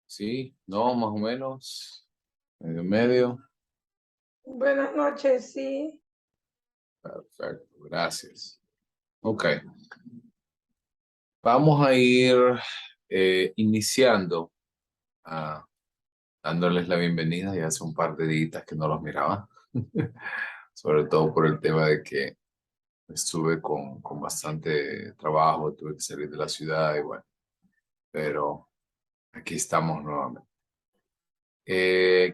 Sí, no, más o menos. Medio. Buenas noches, sí. Perfecto, gracias. Ok. Vamos a ir iniciando, dándoles la bienvenida. Ya hace un par de días que no los miraba. Sobre todo por el tema de que estuve con bastante trabajo, tuve que salir de la ciudad y bueno, pero aquí estamos nuevamente.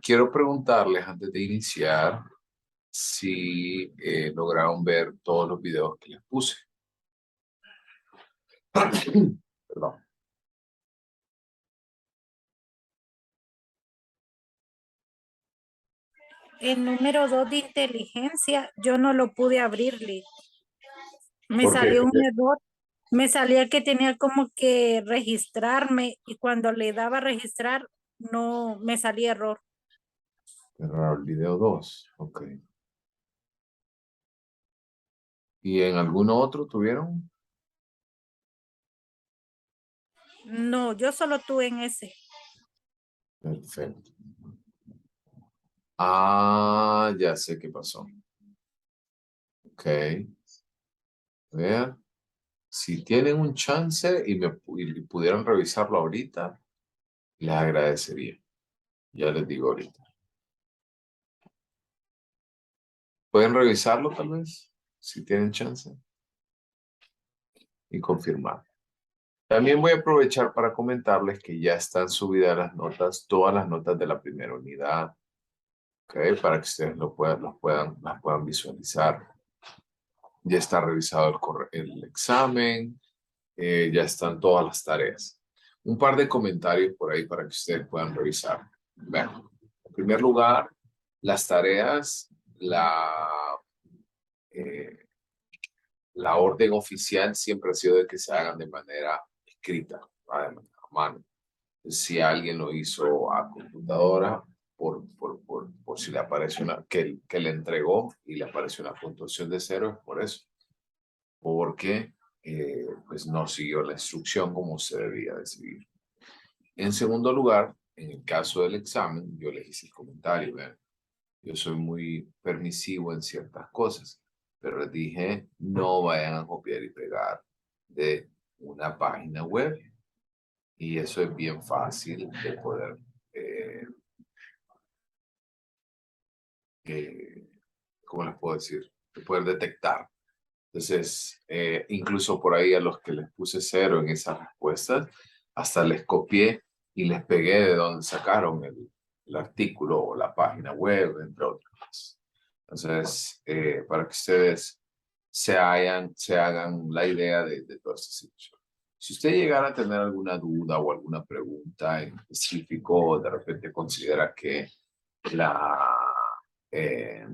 Quiero preguntarles antes de iniciar si lograron ver todos los videos que les puse. Perdón. El número 2 de inteligencia, yo no lo pude abrirle. Me ¿Por qué? salió un error. Me salía que tenía como que registrarme y cuando le daba a registrar, no me salía error. Cerrar el video 2. Ok. ¿Y en alguno otro tuvieron? No, yo solo tuve en ese. Perfecto. Ah, ya sé qué pasó. Ok. A ver. Si tienen un chance y pudieran revisarlo ahorita, les agradecería. Ya les digo ahorita. ¿Pueden revisarlo tal vez? Si tienen chance. Y confirmar. También voy a aprovechar para comentarles que ya están subidas las notas, todas las notas de la primera unidad, ¿ok? Para que ustedes las puedan visualizar. Ya está revisado el examen, ya están todas las tareas. Un par de comentarios por ahí para que ustedes puedan revisar. Bueno, en primer lugar, las tareas, eh, la orden oficial siempre ha sido de que se hagan de manera escrita, ¿va? De manera a mano. Si alguien lo hizo a computadora, por si le aparece que le entregó y le aparece una puntuación de 0, es por eso. Porque pues no siguió la instrucción como se debía de seguir. En segundo lugar, en el caso del examen, yo les hice el comentario, vean, yo soy muy permisivo en ciertas cosas, pero les dije, no vayan a copiar y pegar de una página web. Y eso es bien fácil de poder, eh, ¿cómo les puedo decir? De poder detectar. Entonces, incluso por ahí a los que les puse 0 en esas respuestas, hasta les copié y les pegué de donde sacaron el artículo o la página web, entre otras. Entonces, para que ustedes se hagan la idea de toda esta situación. Si usted llegara a tener alguna duda o alguna pregunta en específico, de repente considera que la... eh,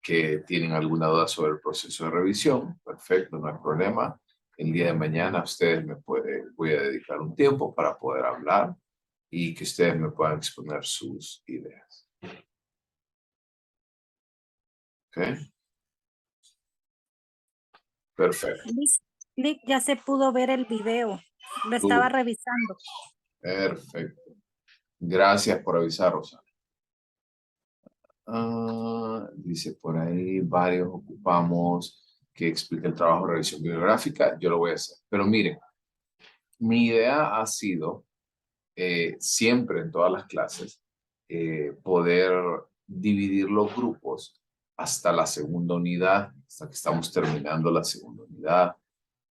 que tienen alguna duda sobre el proceso de revisión, perfecto, no hay problema. El día de mañana voy a dedicar un tiempo para poder hablar y que ustedes me puedan exponer sus ideas. ¿Ok? Perfecto. Lick, ya se pudo ver el video. Lo estaba revisando. Perfecto. Gracias por avisar, Rosa. Dice por ahí, varios ocupamos que explique el trabajo de revisión bibliográfica. Yo lo voy a hacer. Pero miren, mi idea ha sido siempre en todas las clases, poder dividir los grupos hasta la segunda unidad, hasta que estamos terminando la segunda unidad.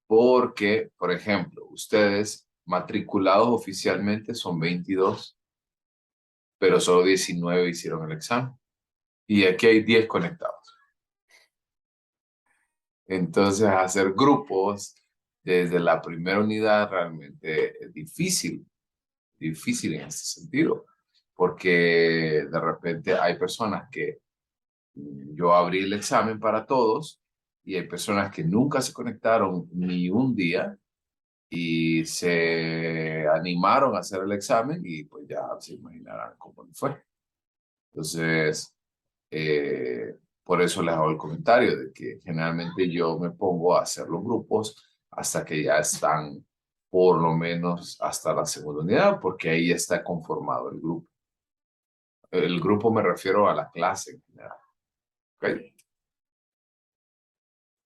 Porque, por ejemplo, ustedes matriculados oficialmente son 22, pero solo 19 hicieron el examen. Y aquí hay 10 conectados. Entonces, hacer grupos desde la primera unidad realmente es difícil en ese sentido, porque de repente hay personas que yo abrí el examen para todos y hay personas que nunca se conectaron ni un día y se animaron a hacer el examen y pues ya se imaginarán cómo fue. Entonces, por eso les hago el comentario de que generalmente yo me pongo a hacer los grupos hasta que ya están por lo menos hasta la segunda unidad, porque ahí está conformado el grupo. El grupo me refiero a la clase en general. ¿Ok?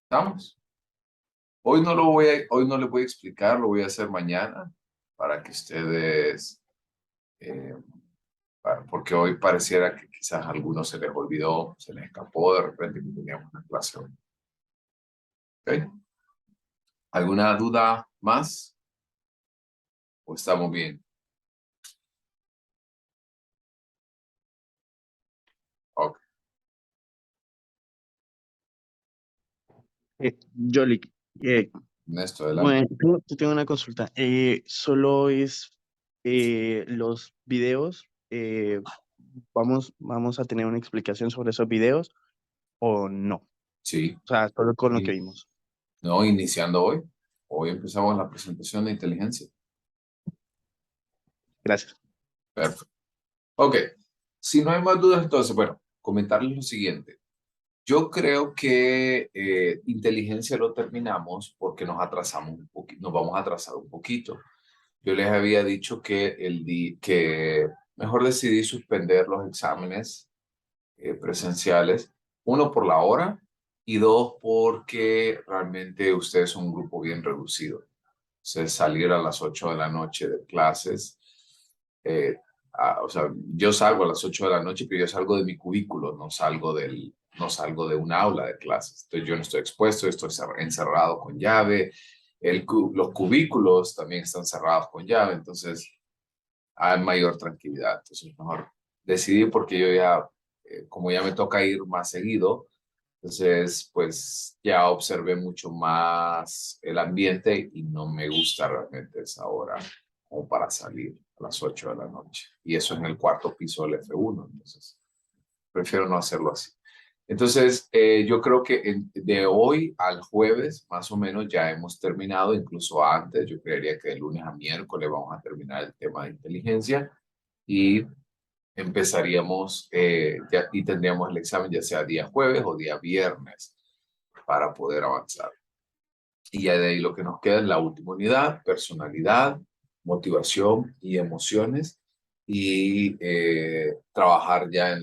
¿Estamos? Hoy hoy no les voy a explicar, lo voy a hacer mañana para que ustedes, eh, porque hoy pareciera que quizás a algunos se les olvidó, se les escapó de repente que teníamos una clase hoy. ¿Ok? ¿Alguna duda más? ¿O estamos bien? Ok, Yoli, Ernesto, adelante. bueno, tengo una consulta. Solo es los videos. Vamos a tener una explicación sobre esos videos o no. Sí, O sea, solo con lo que sí. vimos. No, iniciando hoy. Hoy empezamos la presentación de inteligencia. Gracias. Perfecto. Ok, si no hay más dudas, entonces, bueno, comentarles lo siguiente. Yo creo que inteligencia lo terminamos porque nos atrasamos un poquito, nos vamos a atrasar un poquito. Yo les había dicho que mejor decidí suspender los exámenes presenciales, uno por la hora y dos porque realmente ustedes son un grupo bien reducido. Salir a las 8 de la noche de clases. eh, o sea, yo salgo a las 8 de la noche, pero yo salgo de mi cubículo, no salgo de un aula de clases. Entonces yo no estoy expuesto, estoy encerrado con llave. Los cubículos también están cerrados con llave, entonces hay mayor tranquilidad. Entonces mejor decidí porque yo ya, como ya me toca ir más seguido, entonces, pues ya observé mucho más el ambiente y no me gusta realmente esa hora como para salir a las 8 de la noche. Y eso en el cuarto piso del F1, entonces prefiero no hacerlo así. Entonces, yo creo que de hoy al jueves, más o menos, ya hemos terminado, incluso antes, yo creería que de lunes a miércoles vamos a terminar el tema de inteligencia y empezaríamos y tendríamos el examen ya sea día jueves o día viernes para poder avanzar. Y ya de ahí lo que nos queda es la última unidad, personalidad, motivación y emociones y trabajar ya en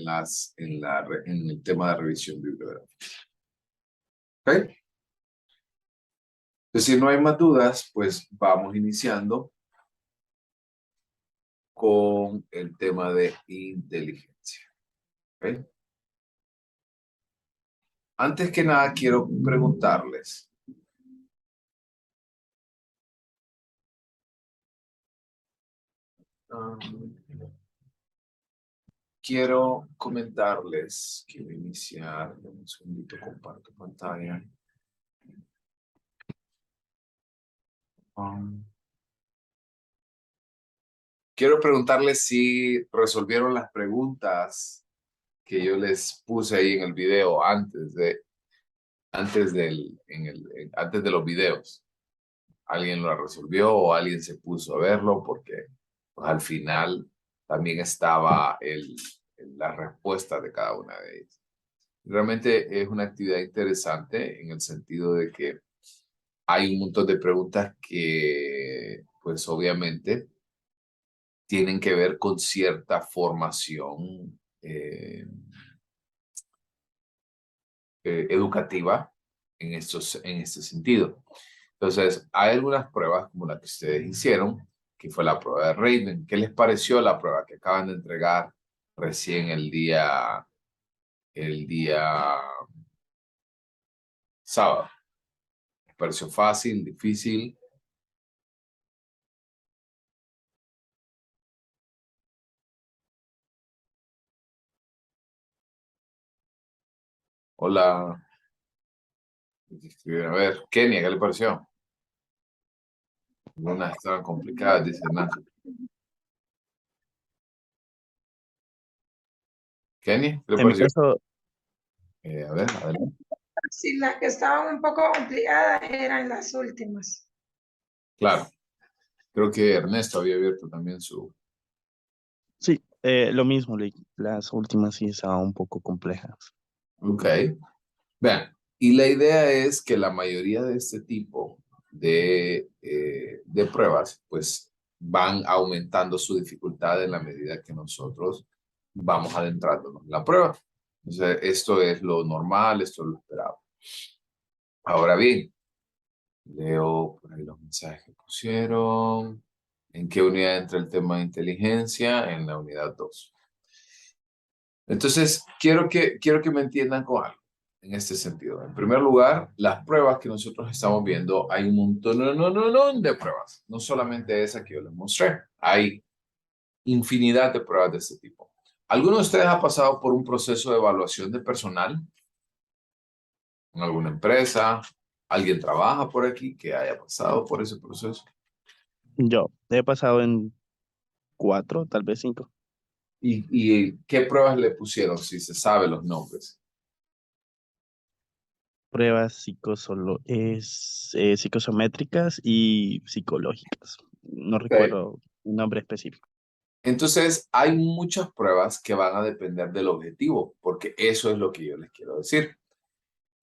el tema de revisión bibliográfica. ¿Ok? Entonces, si no hay más dudas, pues vamos iniciando con el tema de inteligencia. ¿Ok? Antes que nada, quiero preguntarles, quiero comentarles, quiero iniciar, un segundito, comparto pantalla. Um, quiero preguntarles si resolvieron las preguntas que yo les puse ahí en el video antes de los videos. ¿Alguien lo resolvió o alguien se puso a verlo? Porque pues, al final también estaba la respuesta de cada una de ellas. Realmente es una actividad interesante en el sentido de que hay un montón de preguntas que, pues obviamente, tienen que ver con cierta formación educativa en este sentido. Entonces, hay algunas pruebas como la que ustedes hicieron, que fue la prueba de Raven. ¿Qué les pareció la prueba que acaban de entregar recién el día sábado? ¿Les pareció fácil, difícil? Hola. A ver, Kenia, ¿qué le pareció? Algunas estaban complicadas, dice Nacho. Kenia, ¿qué le En mi pareció? caso, A ver, adelante. Sí, las que estaban un poco complicadas eran las últimas. Claro, creo que Ernesto había abierto también su... sí, lo mismo, las últimas sí estaban un poco complejas. Ok. Vean, y la idea es que la mayoría de este tipo de de pruebas, pues van aumentando su dificultad en la medida que nosotros vamos adentrándonos en la prueba. Entonces, esto es lo normal, esto es lo esperado. Ahora bien, leo por ahí los mensajes que pusieron. ¿En qué unidad entra el tema de inteligencia? En la unidad 2. Entonces, quiero que me entiendan con algo en este sentido. En primer lugar, las pruebas que nosotros estamos viendo, hay un montón de pruebas. No solamente esa que yo les mostré. Hay infinidad de pruebas de este tipo. ¿Alguno de ustedes ha pasado por un proceso de evaluación de personal en alguna empresa? ¿Alguien trabaja por aquí que haya pasado por ese proceso? Yo he pasado en 4, tal vez 5. ¿Y qué pruebas le pusieron, si se sabe los nombres? Pruebas psicosométricas y psicológicas. No Ok. recuerdo un nombre específico. Entonces, hay muchas pruebas que van a depender del objetivo, porque eso es lo que yo les quiero decir.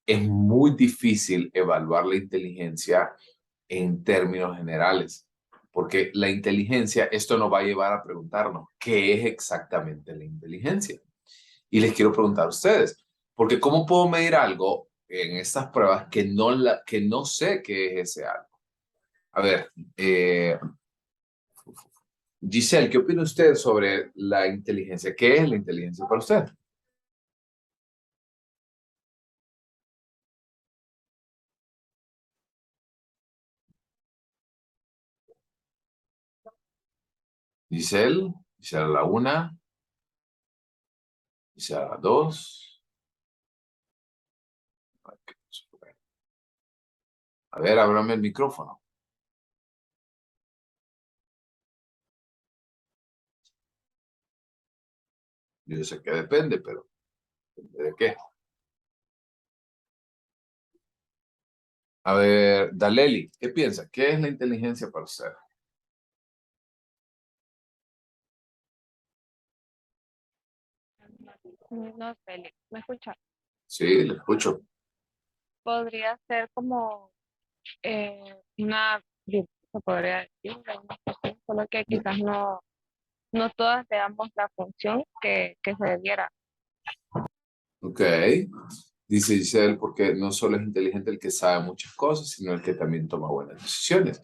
Es muy difícil evaluar la inteligencia en términos generales, porque la inteligencia, esto nos va a llevar a preguntarnos, ¿qué es exactamente la inteligencia? Y les quiero preguntar a ustedes, porque ¿cómo puedo medir algo en estas pruebas que no sé qué es ese algo? A ver, Giselle, ¿qué opina usted sobre la inteligencia? ¿Qué es la inteligencia para usted? Giselle, Giselle a la una, Giselle a la dos. A ver, ábrame el micrófono. Yo sé que depende, pero ¿depende de qué? A ver, Daleli, ¿qué piensa? ¿Qué es la inteligencia para usted? No sé, ¿me escucha? Sí, le escucho. Podría ser como una virtud, se podría decir, una cuestión, solo que quizás no todas le damos la función que se debiera. Ok. Dice Giselle, porque no solo es inteligente el que sabe muchas cosas, sino el que también toma buenas decisiones.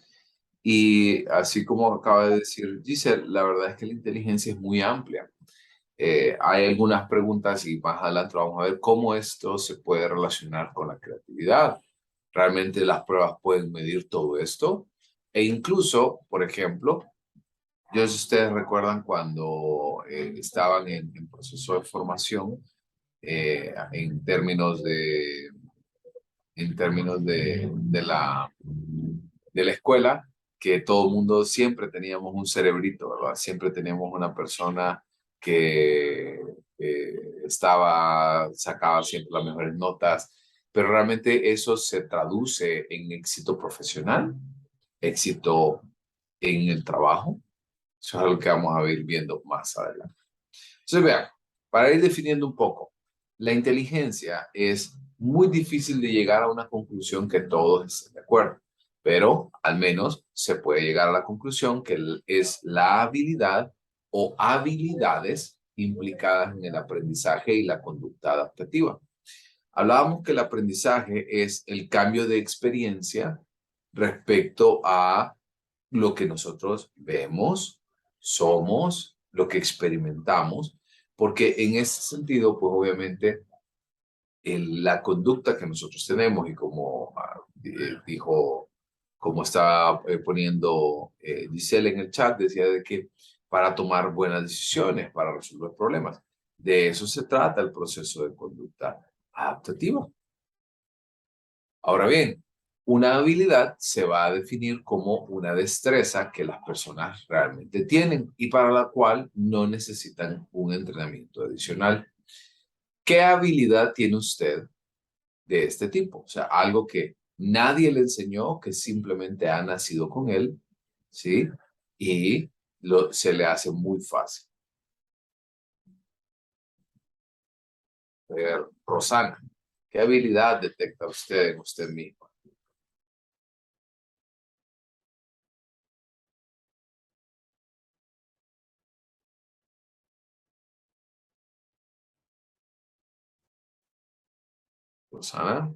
Y así como acaba de decir Giselle, la verdad es que la inteligencia es muy amplia. Hay algunas preguntas y más adelante vamos a ver cómo esto se puede relacionar con la creatividad. Realmente las pruebas pueden medir todo esto. E incluso, por ejemplo, yo no sé si ustedes recuerdan cuando estaban en proceso de formación en términos de la escuela, que todo el mundo siempre teníamos un cerebrito, ¿verdad? Siempre teníamos una persona que sacaba siempre las mejores notas, pero realmente eso se traduce en éxito profesional, éxito en el trabajo. Eso es algo que vamos a ir viendo más adelante. Entonces, vean, para ir definiendo un poco, la inteligencia es muy difícil de llegar a una conclusión que todos estén de acuerdo, pero al menos se puede llegar a la conclusión que es la habilidad o habilidades implicadas en el aprendizaje y la conducta adaptativa. Hablábamos que el aprendizaje es el cambio de experiencia respecto a lo que nosotros vemos, somos, lo que experimentamos, porque en ese sentido, pues obviamente, la conducta que nosotros tenemos y como dijo, como estaba poniendo Giselle en el chat, decía de que para tomar buenas decisiones, para resolver problemas, de eso se trata el proceso de conducta adaptativa. Ahora bien, una habilidad se va a definir como una destreza que las personas realmente tienen y para la cual no necesitan un entrenamiento adicional. ¿Qué habilidad tiene usted de este tipo? O sea, algo que nadie le enseñó, que simplemente ha nacido con él, ¿sí? Y se le hace muy fácil. Rosana, ¿qué habilidad detecta usted en usted mismo? Rosana.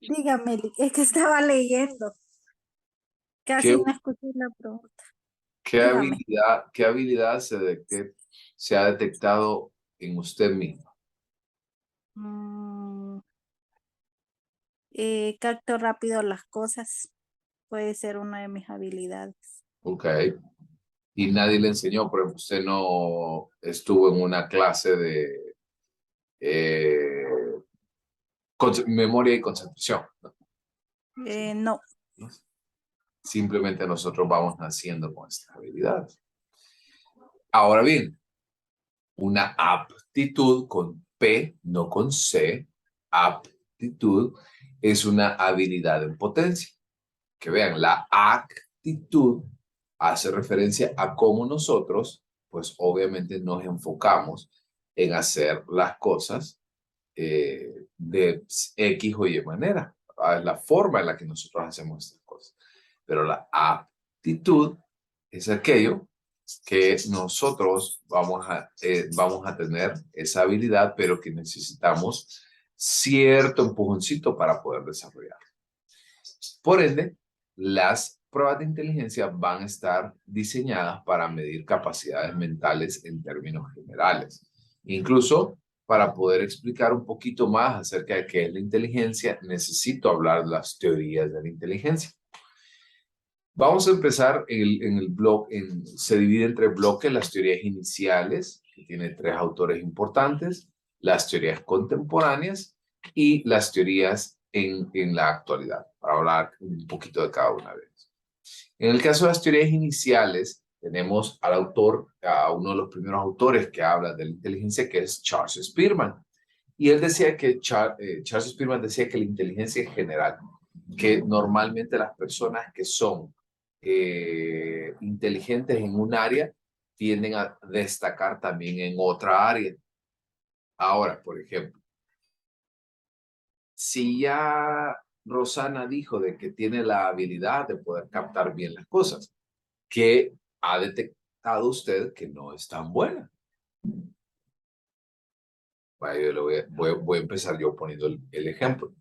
Dígame, es que estaba leyendo. ¿Qué, Casi no escuché la pregunta. qué Dígame. habilidad se ha detectado en usted mismo? Mm, capto rápido las cosas. Puede ser una de mis habilidades. Ok. Y nadie le enseñó, por ejemplo, usted no estuvo en una clase de memoria y concentración, ¿no? No. ¿No? Simplemente nosotros vamos naciendo con estas habilidades. Ahora bien, una aptitud con P, no con C, aptitud es una habilidad en potencia. Que vean, la actitud hace referencia a cómo nosotros, pues obviamente nos enfocamos en hacer las cosas de X o Y manera. Es la forma en la que nosotros hacemos estas cosas. Pero la aptitud es aquello que nosotros vamos a tener esa habilidad, pero que necesitamos cierto empujoncito para poder desarrollar. Por ende, las pruebas de inteligencia van a estar diseñadas para medir capacidades mentales en términos generales. Incluso para poder explicar un poquito más acerca de qué es la inteligencia, necesito hablar de las teorías de la inteligencia. Vamos a empezar en el blog, se divide en 3 bloques: las teorías iniciales, que tiene 3 autores importantes, las teorías contemporáneas y las teorías en la actualidad, para hablar un poquito de cada una de ellas. En el caso de las teorías iniciales, tenemos al autor, a uno de los primeros autores que habla de la inteligencia, que es Charles Spearman. Y él decía que, Charles Spearman decía que la inteligencia en general, que normalmente las personas que son inteligentes en un área tienden a destacar también en otra área. Ahora, por ejemplo, si ya Rosana dijo de que tiene la habilidad de poder captar bien las cosas, ¿qué ha detectado usted que no es tan buena? Bueno, yo voy a empezar yo poniendo el ejemplo.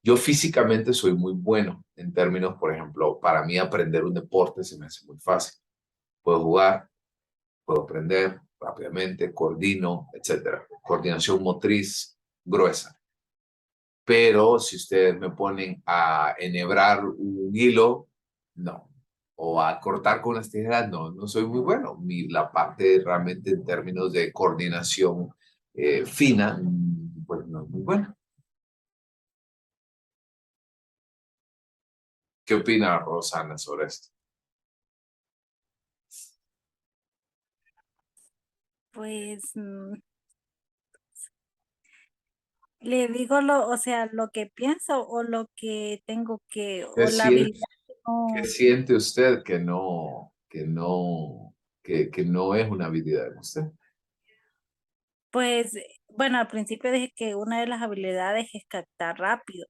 Yo físicamente soy muy bueno en términos, por ejemplo, para mí aprender un deporte se me hace muy fácil. Puedo jugar, puedo aprender rápidamente, coordino, etcétera. Coordinación motriz gruesa. Pero si ustedes me ponen a enhebrar un hilo, no. O a cortar con las tijeras, no, no soy muy bueno. La parte realmente en términos de coordinación fina, pues no es muy buena. ¿Qué opina Rosana sobre esto? Pues le digo o sea, lo que pienso o lo que tengo que, ¿Qué o la siente, habilidad que no, qué siente usted que no es una habilidad de usted? pues, bueno, al principio dije que una de las habilidades es captar rápido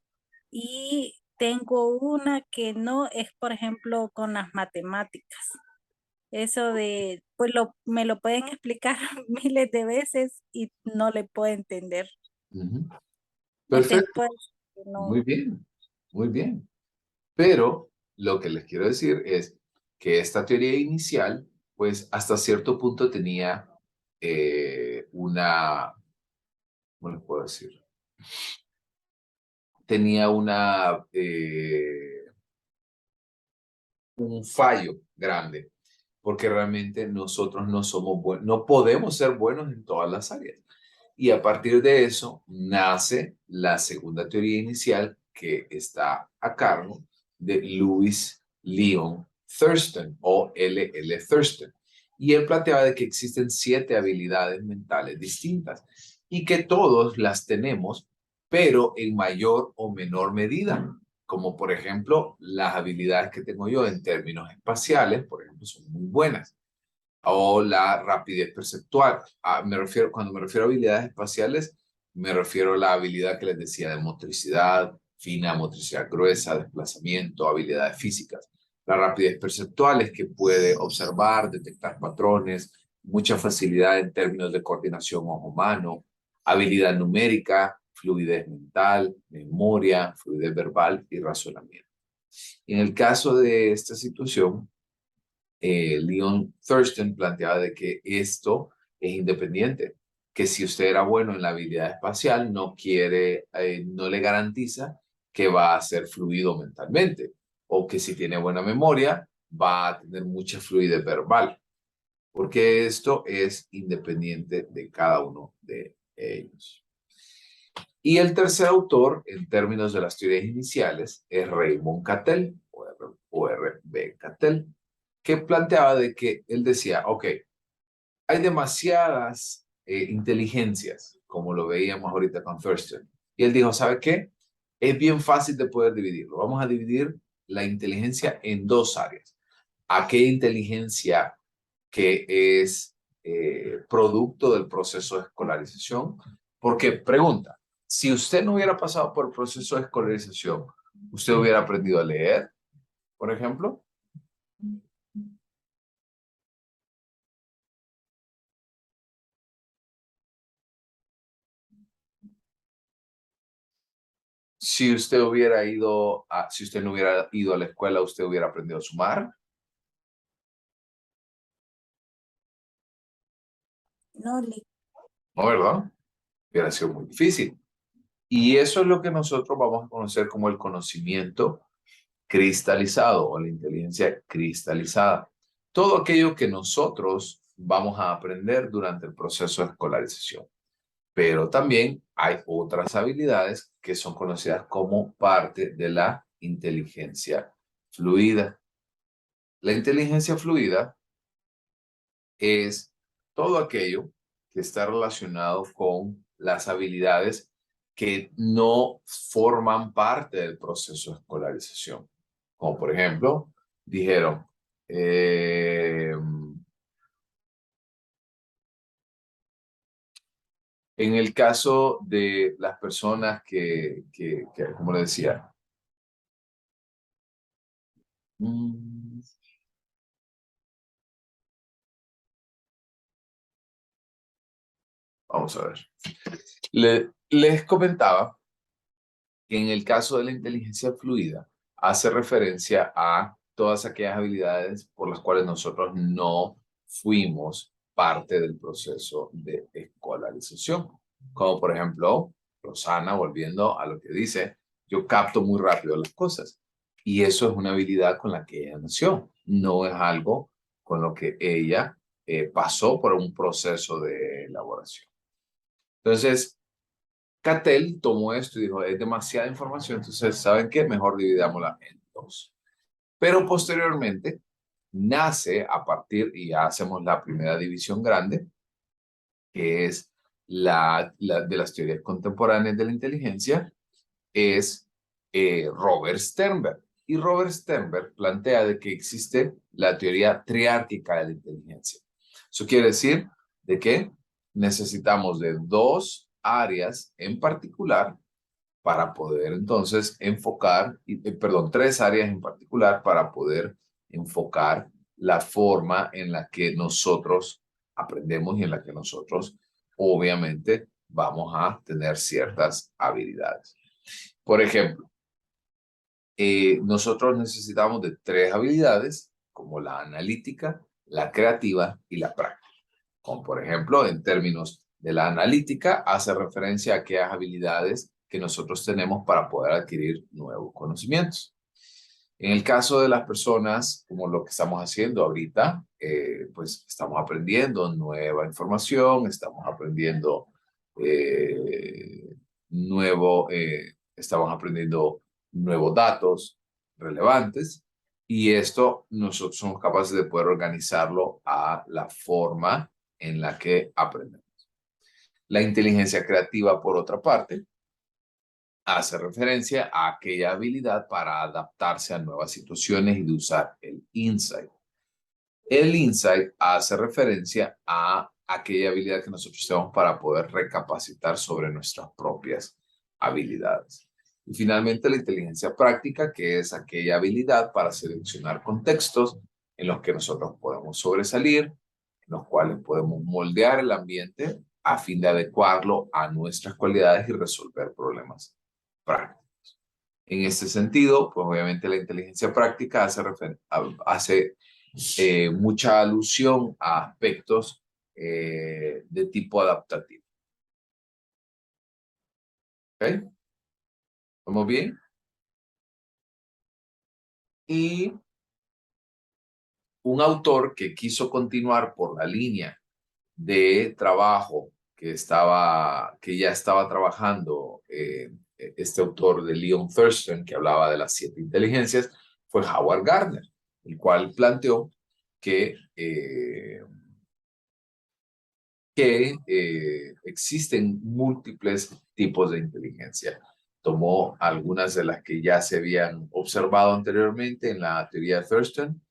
y tengo una que no es, por ejemplo, con las matemáticas. Eso de, pues me lo pueden explicar miles de veces y no le puedo entender. Ujú. Entonces, Perfecto, pues, muy no, bien, muy bien. Pero lo que les quiero decir es que esta teoría inicial, pues hasta cierto punto tenía ¿cómo les puedo decir? Tenía un fallo grande, porque realmente nosotros no somos buenos, no podemos ser buenos en todas las áreas. Y a partir de eso nace la segunda teoría inicial, que está a cargo de Louis Leon Thurston o L.L. Thurston. Y él planteaba de que existen 7 habilidades mentales distintas y que todos las tenemos, pero en mayor o menor medida. Como por ejemplo, las habilidades que tengo yo en términos espaciales, por ejemplo, son muy buenas. O la rapidez perceptual. Cuando me refiero a habilidades espaciales, me refiero a la habilidad que les decía de motricidad fina, motricidad gruesa, desplazamiento, habilidades físicas. La rapidez perceptual es que puede observar, detectar patrones, mucha facilidad en términos de coordinación ojo-mano, habilidad numérica, fluidez mental, memoria, fluidez verbal y razonamiento. En el caso de esta situación, Leon Thurston planteaba de que esto es independiente, que si usted era bueno en la habilidad espacial, no le garantiza que va a ser fluido mentalmente, o que si tiene buena memoria, va a tener mucha fluidez verbal, porque esto es independiente de cada uno de ellos. Y el tercer autor, en términos de las teorías iniciales, es Raymond Cattell, o R.B. Cattell, que planteaba de que él decía, ok, hay demasiadas inteligencias, como lo veíamos ahorita con Thurston. Y él dijo, ¿sabe qué? Es bien fácil de poder dividirlo. Vamos a dividir la inteligencia en dos áreas. Aquella inteligencia que es producto del proceso de escolarización. Porque, pregunta, si usted no hubiera pasado por el proceso de escolarización, ¿usted hubiera aprendido a leer, por ejemplo? Si usted no hubiera ido a la escuela, ¿usted hubiera aprendido a sumar? No, No, ¿verdad? Hubiera sido muy difícil. Y eso es lo que nosotros vamos a conocer como el conocimiento cristalizado o la inteligencia cristalizada. Todo aquello que nosotros vamos a aprender durante el proceso de escolarización. Pero también hay otras habilidades que son conocidas como parte de la inteligencia fluida. La inteligencia fluida es todo aquello que está relacionado con las habilidades que no forman parte del proceso de escolarización. Como por ejemplo, dijeron, en el caso de las personas que como le decía, vamos a ver. Les comentaba que en el caso de la inteligencia fluida hace referencia a todas aquellas habilidades por las cuales nosotros no fuimos parte del proceso de escolarización. Como por ejemplo, Rosana, volviendo a lo que dice, yo capto muy rápido las cosas. Y eso es una habilidad con la que ella nació. No es algo con lo que ella pasó por un proceso de elaboración. Entonces, Cattell tomó esto y dijo, es demasiada información, entonces, ¿saben qué? Mejor dividámosla en dos. Pero posteriormente, nace a partir, y ya hacemos la primera división grande, que es la de las teorías contemporáneas de la inteligencia, es Robert Sternberg. Y Robert Sternberg plantea de que existe la teoría triárquica de la inteligencia. Eso quiere decir de que necesitamos de dos áreas en particular para poder entonces enfocar, tres áreas en particular para poder enfocar la forma en la que nosotros aprendemos y en la que nosotros obviamente vamos a tener ciertas habilidades. Por ejemplo, nosotros necesitamos de tres habilidades como la analítica, la creativa y la práctica. Como por ejemplo, en términos de la analítica, hace referencia a aquellas habilidades que nosotros tenemos para poder adquirir nuevos conocimientos. En el caso de las personas, como lo que estamos haciendo ahorita, pues estamos aprendiendo nueva información, estamos aprendiendo estamos aprendiendo nuevos datos relevantes y esto nosotros somos capaces de poder organizarlo a la forma en la que aprendemos. La inteligencia creativa, por otra parte, hace referencia a aquella habilidad para adaptarse a nuevas situaciones y de usar el insight. El insight hace referencia a aquella habilidad que nosotros tenemos para poder recapacitar sobre nuestras propias habilidades. Y finalmente la inteligencia práctica, que es aquella habilidad para seleccionar contextos en los que nosotros podemos sobresalir, en los cuales podemos moldear el ambiente a fin de adecuarlo a nuestras cualidades y resolver problemas prácticos. En este sentido, pues obviamente la inteligencia práctica hace mucha alusión a aspectos de tipo adaptativo. ¿Ok? ¿Estamos bien? Y un autor que quiso continuar por la línea de trabajo que ya estaba trabajando este autor de Leon Thurston, que hablaba de las 7 inteligencias, fue Howard Gardner, el cual planteó que existen múltiples tipos de inteligencia. Tomó algunas de las que ya se habían observado anteriormente en la teoría de Thurston,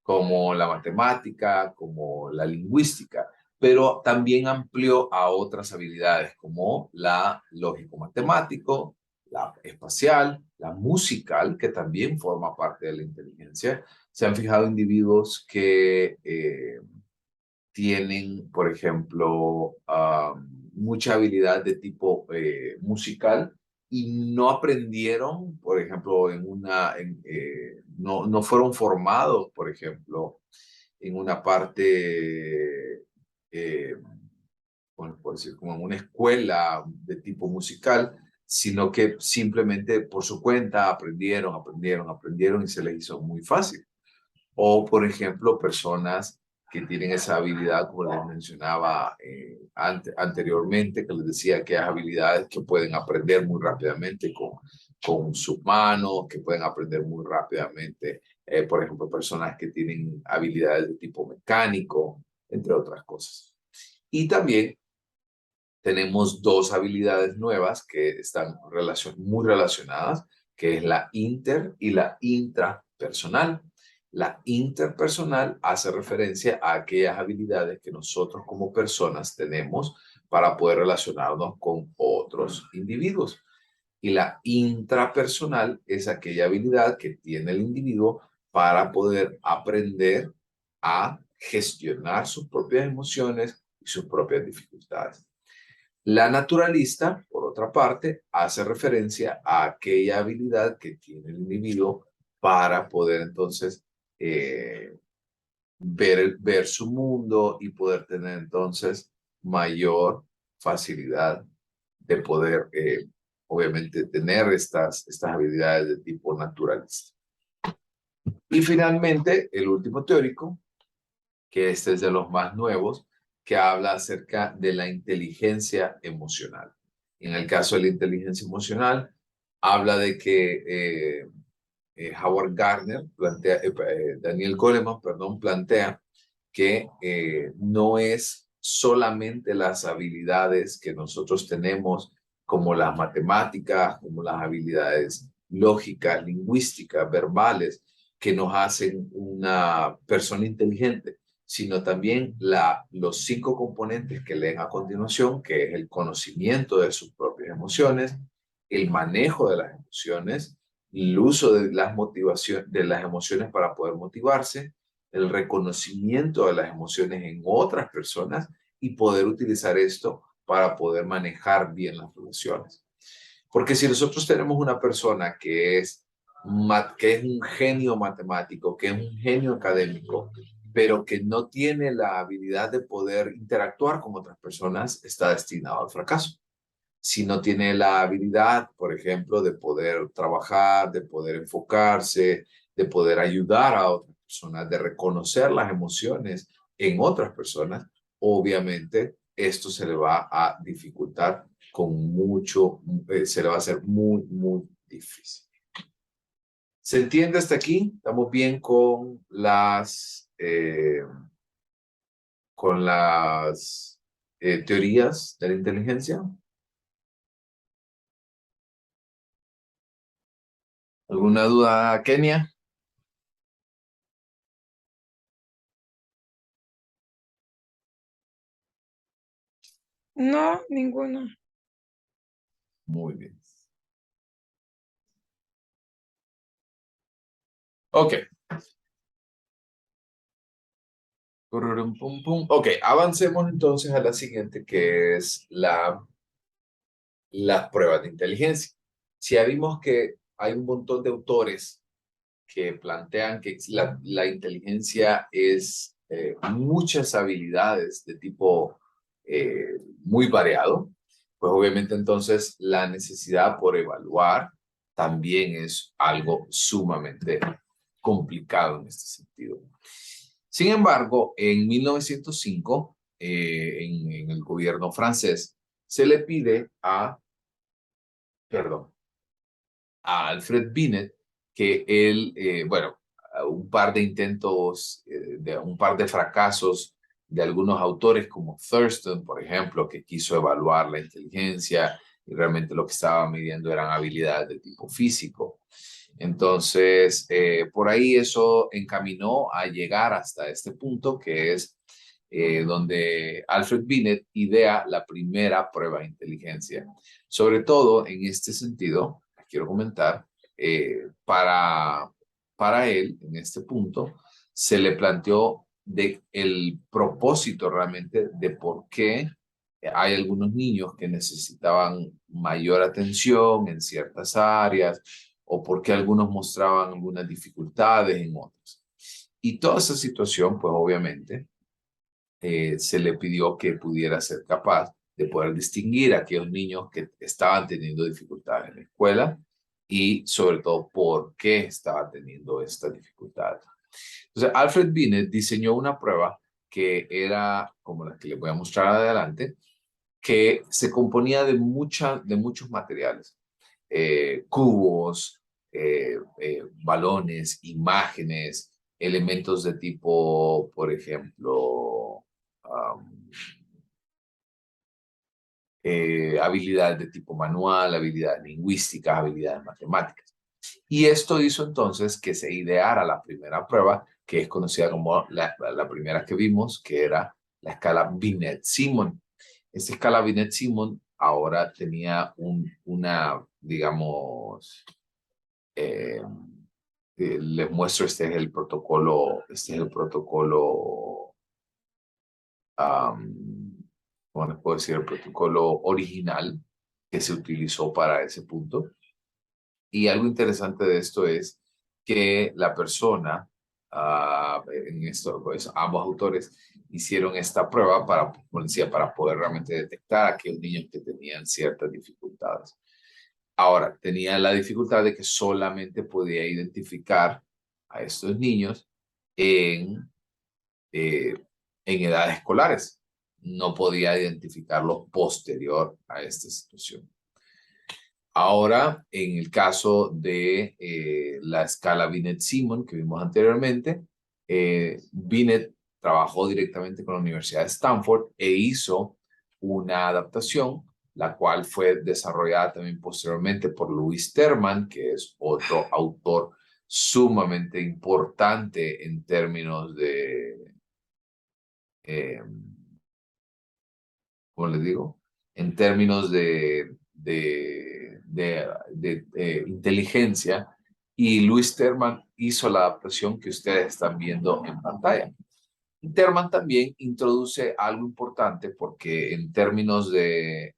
como la matemática, como la lingüística, pero también amplió a otras habilidades como la lógico-matemático, la espacial, la musical, que también forma parte de la inteligencia. Se han fijado individuos que tienen, por ejemplo, mucha habilidad de tipo musical y no aprendieron, por ejemplo, no fueron formados, por ejemplo, en una parte, bueno, por decir, como en una escuela de tipo musical, sino que simplemente por su cuenta aprendieron y se les hizo muy fácil. O, por ejemplo, personas que tienen esa habilidad, como les mencionaba anteriormente, que les decía que hay habilidades que pueden aprender muy rápidamente con sus manos, que pueden aprender muy rápidamente, por ejemplo, personas que tienen habilidades de tipo mecánico, entre otras cosas. Y también tenemos 2 habilidades nuevas que están muy relacionadas, que es la inter y la intrapersonal. La interpersonal hace referencia a aquellas habilidades que nosotros como personas tenemos para poder relacionarnos con otros individuos. Y la intrapersonal es aquella habilidad que tiene el individuo para poder aprender a gestionar sus propias emociones y sus propias dificultades. La naturalista, por otra parte, hace referencia a aquella habilidad que tiene el individuo para poder entonces ver su mundo y poder tener entonces mayor facilidad de poder, obviamente, tener estas habilidades de tipo naturalista. Y finalmente, el último teórico, que este es de los más nuevos, que habla acerca de la inteligencia emocional. En el caso de la inteligencia emocional, habla de que Howard Gardner, Daniel Goleman, perdón, plantea que no es solamente las habilidades que nosotros tenemos, como las matemáticas, como las habilidades lógicas, lingüísticas, verbales, que nos hacen una persona inteligente, sino también los 5 componentes que leen a continuación, que es el conocimiento de sus propias emociones, el manejo de las emociones, el uso de de las emociones para poder motivarse, el reconocimiento de las emociones en otras personas y poder utilizar esto para poder manejar bien las relaciones. Porque si nosotros tenemos una persona que es un genio matemático, que es un genio académico, pero que no tiene la habilidad de poder interactuar con otras personas, está destinado al fracaso. Si no tiene la habilidad, por ejemplo, de poder trabajar, de poder enfocarse, de poder ayudar a otras personas, de reconocer las emociones en otras personas, obviamente esto se le va a dificultar con mucho, se le va a hacer muy, muy difícil. ¿Se entiende hasta aquí? ¿Estamos bien con las teorías de la inteligencia? ¿Alguna duda, Kenia? No, ninguno. Muy bien. Ok. Pururum, pum, pum. Ok, avancemos entonces a la siguiente, que es las pruebas de inteligencia. Si ya vimos que hay un montón de autores que plantean que la inteligencia es muchas habilidades de tipo muy variado, pues obviamente entonces la necesidad por evaluar también es algo sumamente complicado en este sentido. Sin embargo, en 1905, en el gobierno francés, se le pide perdón, a Alfred Binet que él, bueno, un par de intentos, un par de fracasos de algunos autores como Thurston, por ejemplo, que quiso evaluar la inteligencia y realmente lo que estaba midiendo eran habilidades de tipo físico. Entonces, por ahí eso encaminó a llegar hasta este punto que es donde Alfred Binet idea la primera prueba de inteligencia. Sobre todo en este sentido, quiero comentar, para él, en este punto, se le planteó el propósito realmente de por qué hay algunos niños que necesitaban mayor atención en ciertas áreas o por qué algunos mostraban algunas dificultades en otras. Y toda esa situación, pues obviamente, se le pidió que pudiera ser capaz de poder distinguir a aquellos niños que estaban teniendo dificultades en la escuela y sobre todo por qué estaban teniendo estas dificultades. Entonces, Alfred Binet diseñó una prueba que era, como la que les voy a mostrar adelante, que se componía de muchos materiales, cubos, balones, imágenes, elementos de tipo, por ejemplo, habilidades de tipo manual, habilidades lingüísticas, habilidades matemáticas. Y esto hizo entonces que se ideara la primera prueba, que es conocida como la primera que vimos, que era la escala Binet-Simon. Esta escala Binet-Simon ahora tenía digamos, les muestro, este es el protocolo, ¿cómo les puedo decir? El protocolo original que se utilizó para ese punto. Y algo interesante de esto es que la persona, en esto, pues, ambos autores hicieron esta prueba para, como decía, para poder realmente detectar a aquellos niños que tenían ciertas dificultades. Ahora, tenía la dificultad de que solamente podía identificar a estos niños eh, en edades escolares. No podía identificarlos posterior a esta situación. Ahora, en el caso de la escala Binet-Simon que vimos anteriormente, Binet trabajó directamente con la Universidad de Stanford e hizo una adaptación, la cual fue desarrollada también posteriormente por Louis Terman, que es otro autor sumamente importante en términos de, ¿cómo les digo? En términos de inteligencia, y Louis Terman hizo la adaptación que ustedes están viendo en pantalla. Terman también introduce algo importante porque en términos de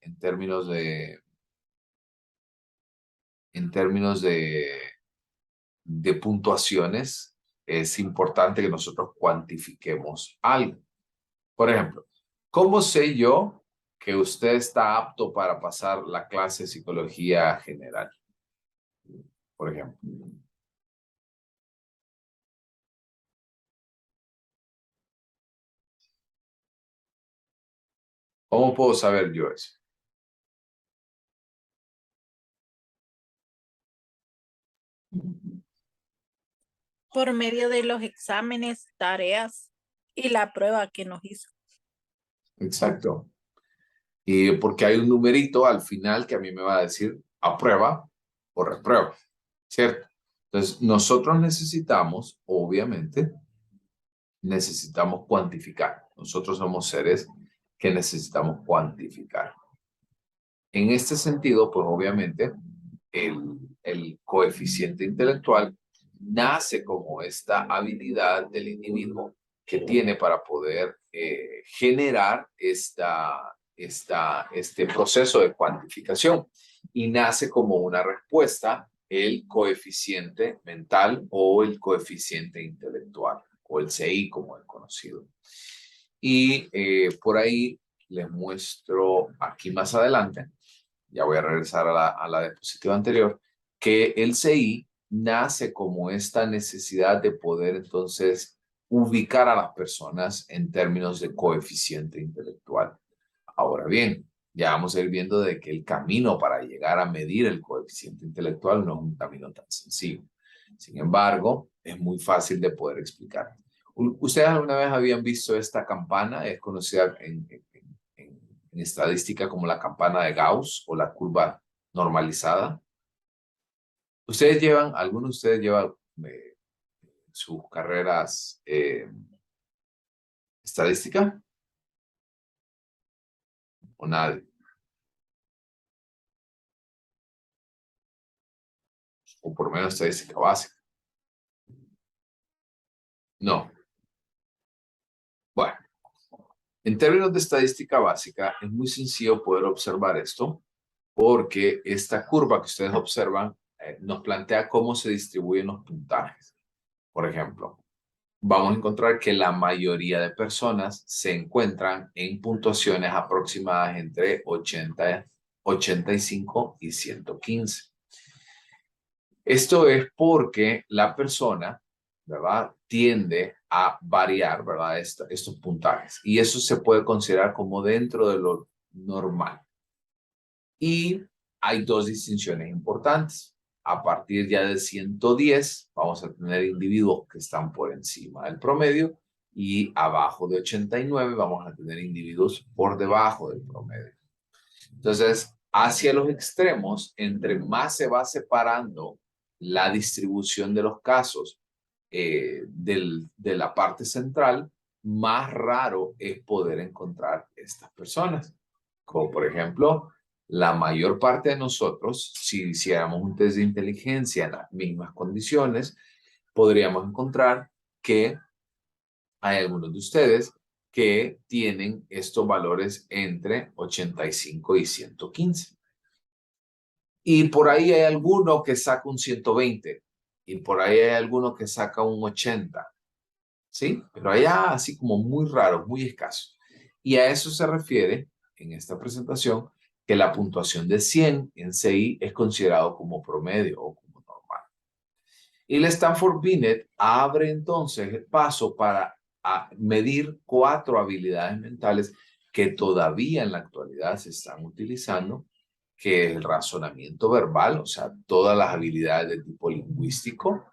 puntuaciones es importante que nosotros cuantifiquemos algo. Por ejemplo, ¿cómo sé yo que usted está apto para pasar la clase de psicología general? Por ejemplo. ¿Cómo puedo saber yo eso? Por medio de los exámenes, tareas y la prueba que nos hizo. Exacto. Y porque hay un numerito al final que a mí me va a decir aprueba o reprueba, ¿cierto? Entonces, nosotros necesitamos, obviamente, necesitamos cuantificar. Nosotros somos seres que necesitamos cuantificar. En este sentido, pues obviamente, el coeficiente intelectual nace como esta habilidad del individuo que tiene para poder generar este proceso de cuantificación. Y nace como una respuesta el coeficiente mental o el coeficiente intelectual, o el CI como es conocido. Y por ahí les muestro aquí más adelante, ya voy a regresar a la diapositiva anterior, que el CI nace como esta necesidad de poder entonces ubicar a las personas en términos de coeficiente intelectual. Ahora bien, ya vamos a ir viendo de que el camino para llegar a medir el coeficiente intelectual no es un camino tan sencillo. Sin embargo, es muy fácil de poder explicar. ¿Ustedes alguna vez habían visto esta campana? Es conocida en estadística como la campana de Gauss o la curva normalizada. ¿Alguno de ustedes lleva sus carreras estadística? ¿O nadie? O por lo menos estadística básica. No. Bueno, en términos de estadística básica, es muy sencillo poder observar esto, porque esta curva que ustedes observan nos plantea cómo se distribuyen los puntajes. Por ejemplo, vamos a encontrar que la mayoría de personas se encuentran en puntuaciones aproximadas entre 80, 85 y 115. Esto es porque la persona, ¿verdad?, tiende a variar, ¿verdad?, estos puntajes. Y eso se puede considerar como dentro de lo normal. Y hay dos distinciones importantes. A partir ya de 110, vamos a tener individuos que están por encima del promedio, y abajo de 89 vamos a tener individuos por debajo del promedio. Entonces, hacia los extremos, entre más se va separando la distribución de los casos de la parte central, más raro es poder encontrar estas personas. Como por ejemplo, la mayor parte de nosotros, si hiciéramos un test de inteligencia en las mismas condiciones, podríamos encontrar que hay algunos de ustedes que tienen estos valores entre 85 y 115. Y por ahí hay alguno que saca un 120. Y por ahí hay alguno que saca un 80. ¿Sí? Pero allá así como muy raro, muy escaso. Y a eso se refiere en esta presentación que la puntuación de 100 en CI es considerado como promedio o como normal. Y el Stanford Binet abre entonces el paso para medir 4 habilidades mentales que todavía en la actualidad se están utilizando, que es el razonamiento verbal, o sea, todas las habilidades de tipo lingüístico,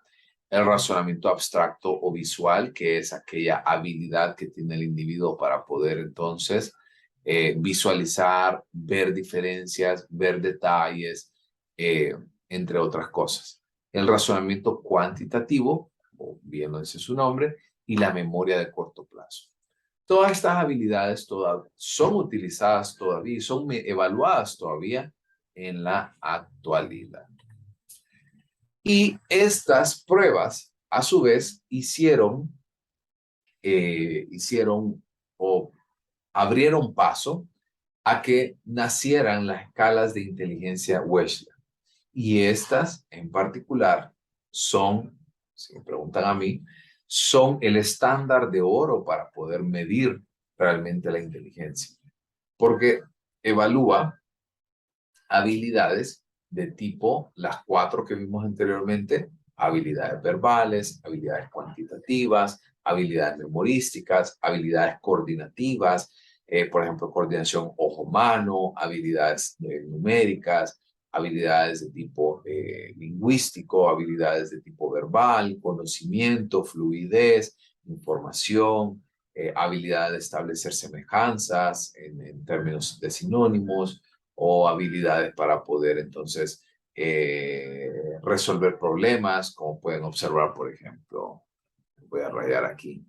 el razonamiento abstracto o visual, que es aquella habilidad que tiene el individuo para poder entonces visualizar, ver diferencias, ver detalles, entre otras cosas. El razonamiento cuantitativo, o bien lo dice su nombre, y la memoria de corto plazo. Todas estas habilidades son utilizadas todavía y son evaluadas todavía en la actualidad. Y estas pruebas, a su vez, hicieron o abrieron paso a que nacieran las escalas de inteligencia Wechsler. Y estas, en particular, son, si me preguntan a mí, son el estándar de oro para poder medir realmente la inteligencia. Porque evalúa habilidades de tipo las 4 que vimos anteriormente: habilidades verbales, habilidades cuantitativas, habilidades memorísticas, habilidades coordinativas, por ejemplo, coordinación ojo-mano, habilidades numéricas, habilidades de tipo lingüístico, habilidades de tipo verbal, conocimiento, fluidez, información, habilidad de establecer semejanzas en términos de sinónimos, o habilidades para poder entonces resolver problemas, como pueden observar, por ejemplo, voy a rayar aquí,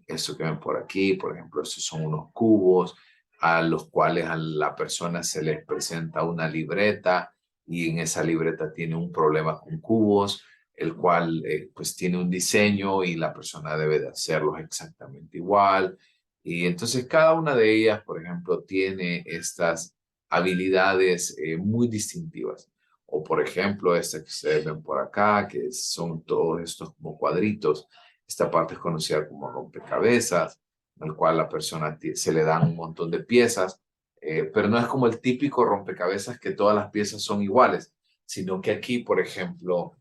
esto que ven por aquí, por ejemplo, estos son unos cubos a los cuales a la persona se les presenta una libreta y en esa libreta tiene un problema con cubos. el cual pues tiene un diseño y la persona debe de hacerlos exactamente igual. Y entonces cada una de ellas, por ejemplo, tiene estas habilidades muy distintivas. O por ejemplo, esta que ustedes ven por acá, que son todos estos como cuadritos. Esta parte es conocida como rompecabezas, en el cual la persona se le dan un montón de piezas, pero no es como el típico rompecabezas que todas las piezas son iguales, sino que aquí, por ejemplo,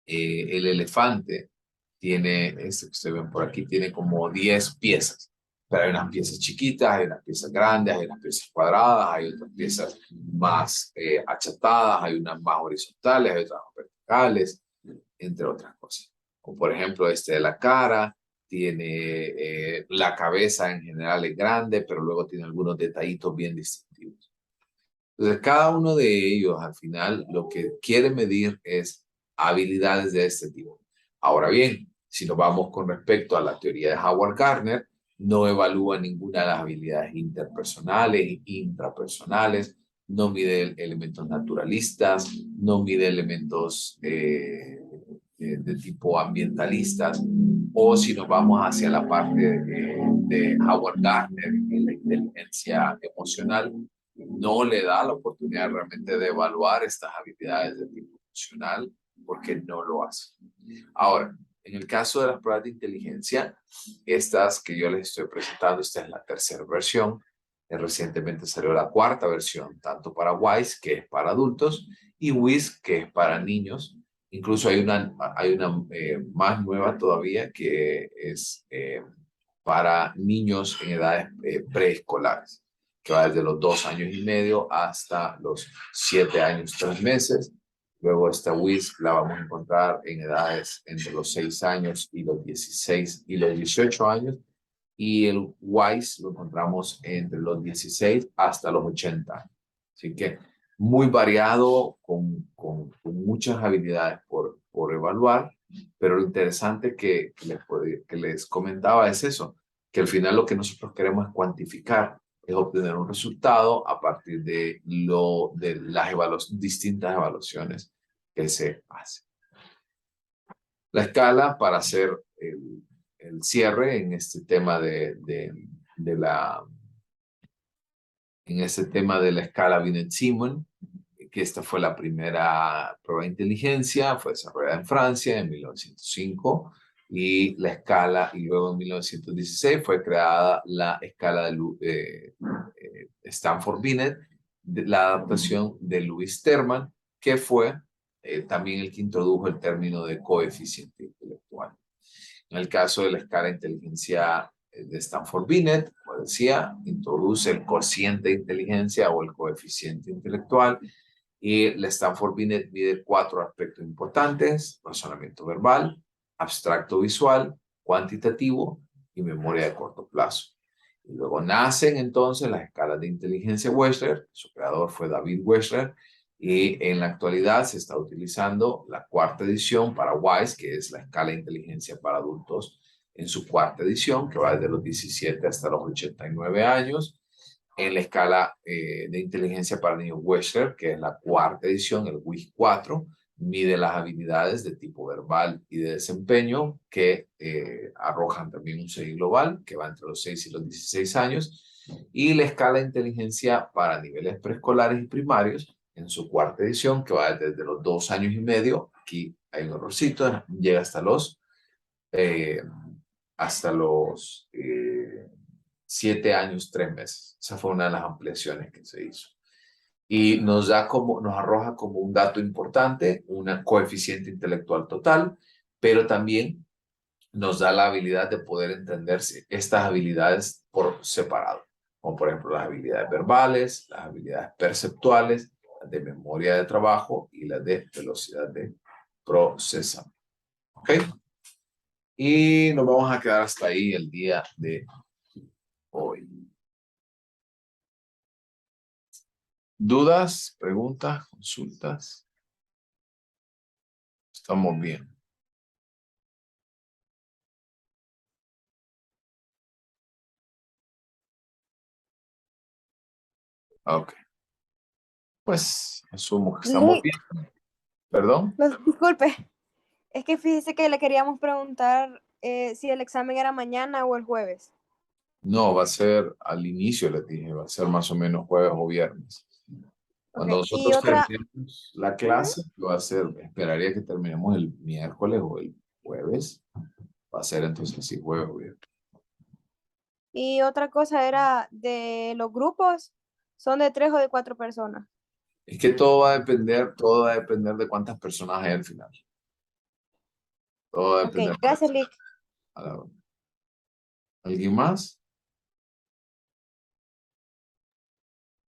el elefante tiene, este que ustedes ven por aquí, tiene como 10 piezas. Pero hay unas piezas chiquitas, hay unas piezas grandes, hay unas piezas cuadradas, hay otras piezas más achatadas, hay unas más horizontales, hay otras más verticales, entre otras cosas. O por ejemplo, este de la cara, tiene la cabeza en general es grande, pero luego tiene algunos detallitos bien distintivos. Entonces, cada uno de ellos al final lo que quiere medir es habilidades de este tipo. Ahora bien, si nos vamos con respecto a la teoría de Howard Gardner, no evalúa ninguna de las habilidades interpersonales e intrapersonales, no mide elementos naturalistas, no mide elementos de tipo ambientalistas, o si nos vamos hacia la parte de Howard Gardner en la inteligencia emocional, no le da la oportunidad realmente de evaluar estas habilidades de tipo emocional porque no lo hace. Ahora, en el caso de las pruebas de inteligencia, estas que yo les estoy presentando, esta es la tercera versión. Recientemente salió la cuarta versión, tanto para WISE, que es para adultos, y WIS, que es para niños. Incluso hay una más nueva todavía que es para niños en edades preescolares, que va desde los 2 años y medio hasta los 7 años, 3 meses. Luego esta WIS la vamos a encontrar en edades entre los 6 años y los 16 y los 18 años. Y el WISE lo encontramos entre los 16 hasta los 80 años. Así que muy variado, con muchas habilidades por evaluar, pero lo interesante que les comentaba es eso, que al final lo que nosotros queremos es cuantificar, es obtener un resultado a partir de las distintas evaluaciones que se hacen. La escala, para hacer el cierre en este tema en este tema de la escala Binet-Simon, que esta fue la primera prueba de inteligencia, fue desarrollada en Francia en 1905, y la escala, y luego en 1916 fue creada la escala de Stanford-Binet, la adaptación de Louis Terman, que fue también el que introdujo el término de coeficiente intelectual. En el caso de la escala de inteligencia de Stanford-Binet, como decía, introduce el cociente de inteligencia o el coeficiente intelectual, y la Stanford-Binet mide 4 aspectos importantes: razonamiento verbal, abstracto visual, cuantitativo y memoria de corto plazo. Y luego nacen entonces las escalas de inteligencia Wechsler. Su creador fue David Wechsler, y en la actualidad se está utilizando la cuarta edición para WISE, que es la escala de inteligencia para adultos, en su cuarta edición, que va desde los 17 hasta los 89 años. En la escala de inteligencia para niños Wechsler, que es la cuarta edición, el WIS 4, mide las habilidades de tipo verbal y de desempeño, que arrojan también un CI global, que va entre los 6 y los 16 años. Y la escala de inteligencia para niveles preescolares y primarios, en su cuarta edición, que va desde los 2 años y medio, aquí hay un errorcito, llega hasta los 7 años, 3 meses. Esa fue una de las ampliaciones que se hizo. Y nos arroja como un dato importante, un coeficiente intelectual total, pero también nos da la habilidad de poder entender estas habilidades por separado, como por ejemplo las habilidades verbales, las habilidades perceptuales, las de memoria de trabajo y las de velocidad de procesamiento. ¿Ok? Y nos vamos a quedar hasta ahí el día de hoy. ¿Dudas, preguntas, consultas? Estamos bien. Ok. Pues asumo que estamos bien. ¿Perdón? Disculpe, Es que fíjese que le queríamos preguntar si el examen era mañana o el jueves. No, va a ser al inicio, les dije, va a ser más o menos jueves o viernes. Ok, Cuando y nosotros otra, terminemos la ujú, clase, va a ser, esperaría que terminemos el miércoles o el jueves. Va a ser entonces sí, jueves o viernes. y otra cosa era de los grupos, ¿son de 3 o de 4 personas? Es que todo va a depender de cuántas personas hay al final. Todo va a Ok, depender de gracias, eso. Lick. ¿Alguien más?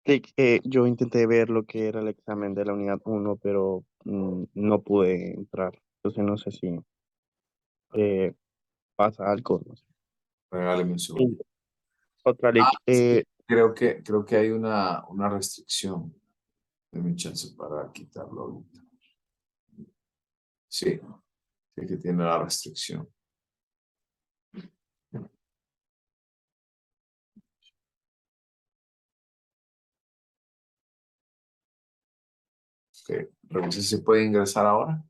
Sí, yo intenté ver lo que era el examen de la unidad 1, pero no pude entrar. Entonces no sé si eh, pasa algo. No sé. Regáleme un segundo. Y otra, Ah, Lick, sí, creo que hay una restricción de mi chance para quitarlo ahorita. Sí, sí que tiene la restricción. Ok, revise si puede ingresar ahora,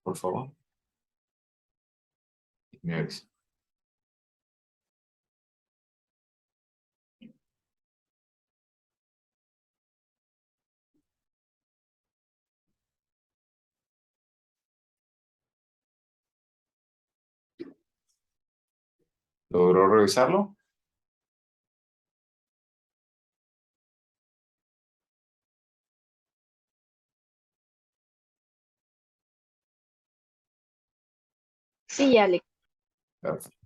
por favor. Me avisa. ¿Logró revisarlo? Sí, Alex. Perfecto.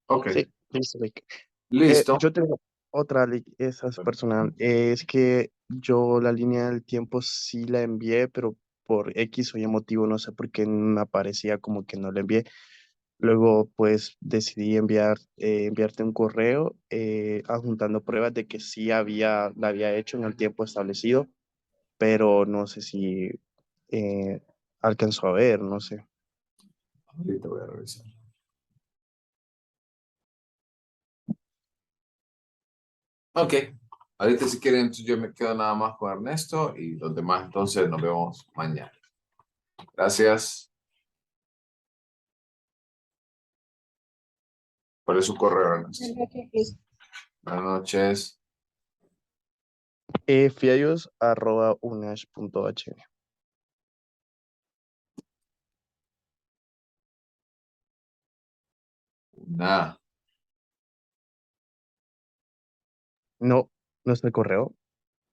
Ok, sí, listo, Lick. listo. Yo tengo otra, Lick, esa es personal. Es que yo la línea del tiempo sí la envié, pero por X o Y motivo, no sé por qué me aparecía como que no la envié. Luego, pues decidí enviarte un correo adjuntando pruebas de que sí la había hecho en el tiempo establecido, pero no sé si eh, alcanzó a ver, no sé. Ahorita voy a revisar. Ok, ahorita si quieren, entonces yo me quedo nada más con Ernesto y los demás entonces nos vemos mañana. Gracias por su correo, Ernesto. Buenas noches. Fiayos@unash.h. Nada. No, no está el correo.